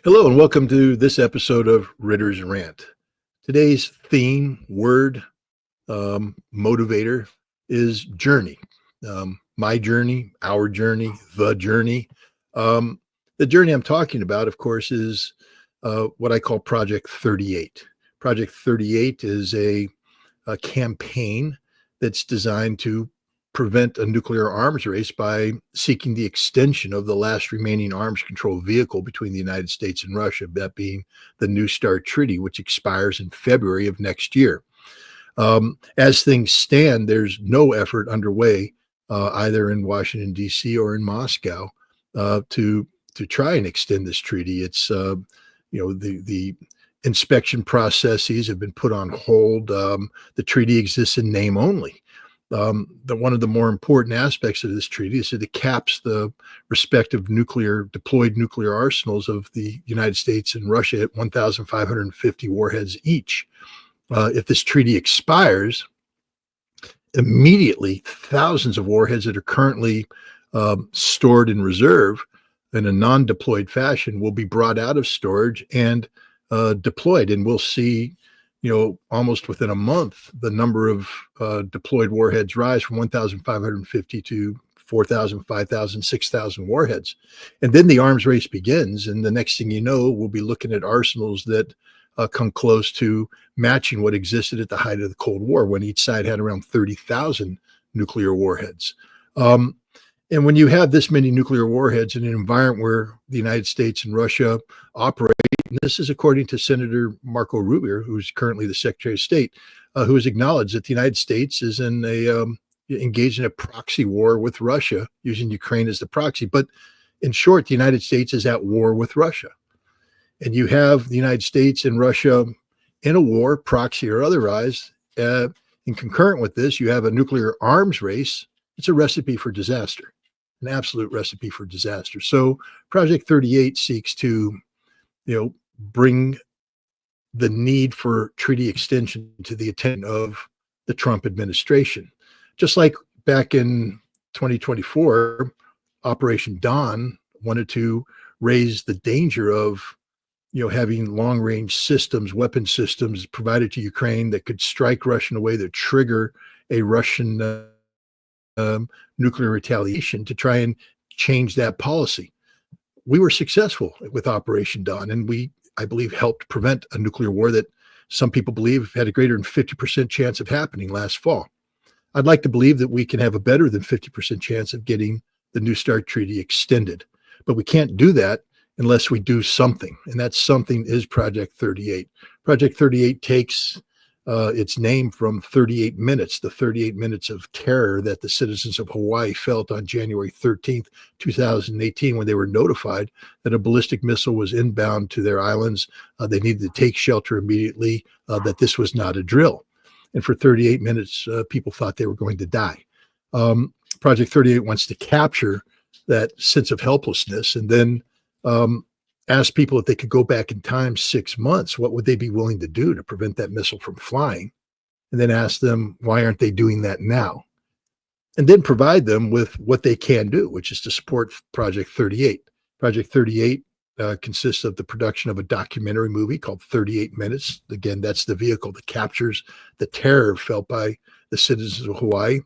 Hello and welcome to this episode of Ritter's Rant. Today's theme, word, motivator is journey. My journey, our journey, the journey. The journey I'm talking about, of course, is what I call Project 38. Project 38 is a campaign that's designed to prevent a nuclear arms race by seeking the extension of the last remaining arms control vehicle between the United States and Russia, that being the New START Treaty, which expires in February of next year. As things stand, there's no effort underway either in Washington, D.C. or in Moscow to try and extend this treaty. It's the inspection processes have been put on hold. The treaty exists in name only. One of the more important aspects of this treaty is that it caps the respective deployed nuclear arsenals of the United States and Russia at 1,550 warheads each. If this treaty expires, immediately thousands of warheads that are currently stored in reserve in a non-deployed fashion will be brought out of storage and deployed, and we'll see almost within a month, the number of deployed warheads rise from 1,550 to 4,000, 5,000, 6,000 warheads. And then the arms race begins. And the next thing you know, we'll be looking at arsenals that come close to matching what existed at the height of the Cold War, when each side had around 30,000 nuclear warheads. And when you have this many nuclear warheads in an environment where the United States and Russia operate, and this is according to Senator Marco Rubio, who's currently the Secretary of State, who has acknowledged that the United States is engaged in a proxy war with Russia, using Ukraine as the proxy. But in short, the United States is at war with Russia. And you have the United States and Russia in a war, proxy or otherwise. And concurrent with this, you have a nuclear arms race. It's a recipe for disaster, an absolute recipe for disaster. So Project 38 seeks to bring the need for treaty extension to the attention of the Trump administration. Just like back in 2024, Operation Dawn wanted to raise the danger of having long-range systems, weapon systems provided to Ukraine that could strike Russia in a way that trigger a Russian nuclear retaliation, to try and change that policy. We were successful with Operation Dawn, and I believe, helped prevent a nuclear war that some people believe had a greater than 50% chance of happening last fall. I'd like to believe that we can have a better than 50% chance of getting the New START Treaty extended, but we can't do that unless we do something, and that something is Project 38. Project 38 takes its name from 38 minutes, the 38 minutes of terror that the citizens of Hawaii felt on January 13th, 2018, when they were notified that a ballistic missile was inbound to their islands. They needed to take shelter immediately, that this was not a drill. And for 38 minutes, people thought they were going to die. Project 38 wants to capture that sense of helplessness, and then ask people if they could go back in time 6 months, what would they be willing to do to prevent that missile from flying? And then ask them, why aren't they doing that now? And then provide them with what they can do, which is to support Project 38. Project 38 consists of the production of a documentary movie called 38 Minutes. Again, that's the vehicle that captures the terror felt by the citizens of Hawaii.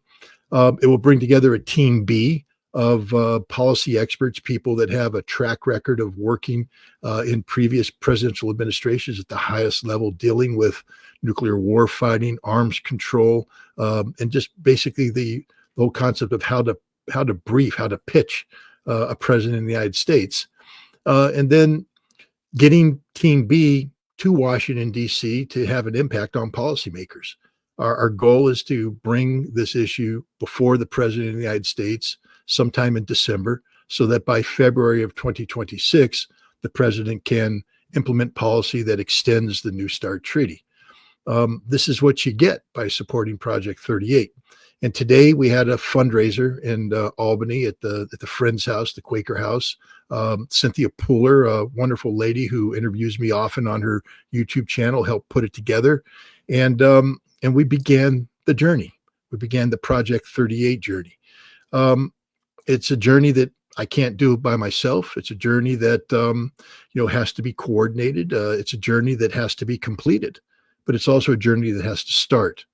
It will bring together a team B of policy experts, people that have a track record of working in previous presidential administrations at the highest level, dealing with nuclear war fighting, arms control, and just basically the whole concept of how to brief, how to pitch a president in the United States. And then getting Team B to Washington, D.C. to have an impact on policymakers. Our goal is to bring this issue before the president of the United States sometime in December, so that by February of 2026, the president can implement policy that extends the New START Treaty. This is what you get by supporting Project 38. And today we had a fundraiser in Albany at the Friends House, the Quaker House. Cynthia Pooler, a wonderful lady who interviews me often on her YouTube channel, helped put it together. And we began the journey. We began the Project 38 journey. It's a journey that I can't do it by myself. It's a journey that has to be coordinated. It's a journey that has to be completed, but it's also a journey that has to start.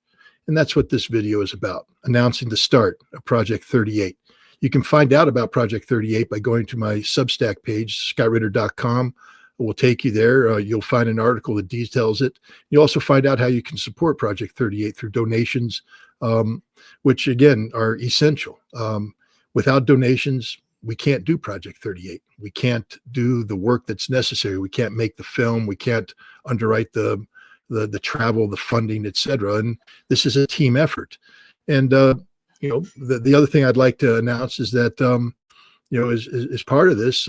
And that's what this video is about, announcing the start of Project 38. You can find out about Project 38 by going to my Substack page, scottritter.com. It will take you there. You'll find an article that details it. You'll also find out how you can support Project 38 through donations, which, again, are essential. Without donations, we can't do Project 38. We can't do the work that's necessary. We can't make the film. We can't underwrite the travel, the funding, etc. And this is a team effort. And the other thing I'd like to announce is that as part of this,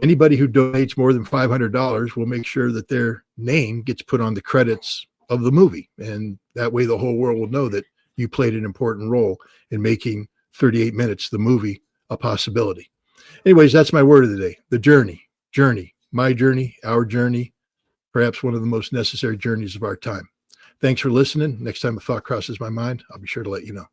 anybody who donates more than $500 will make sure that their name gets put on the credits of the movie, and that way the whole world will know that you played an important role in making 38 Minutes, the movie, a possibility. Anyways, that's my word of the day. The journey, my journey, our journey, perhaps one of the most necessary journeys of our time. Thanks for listening. Next time a thought crosses my mind, I'll be sure to let you know.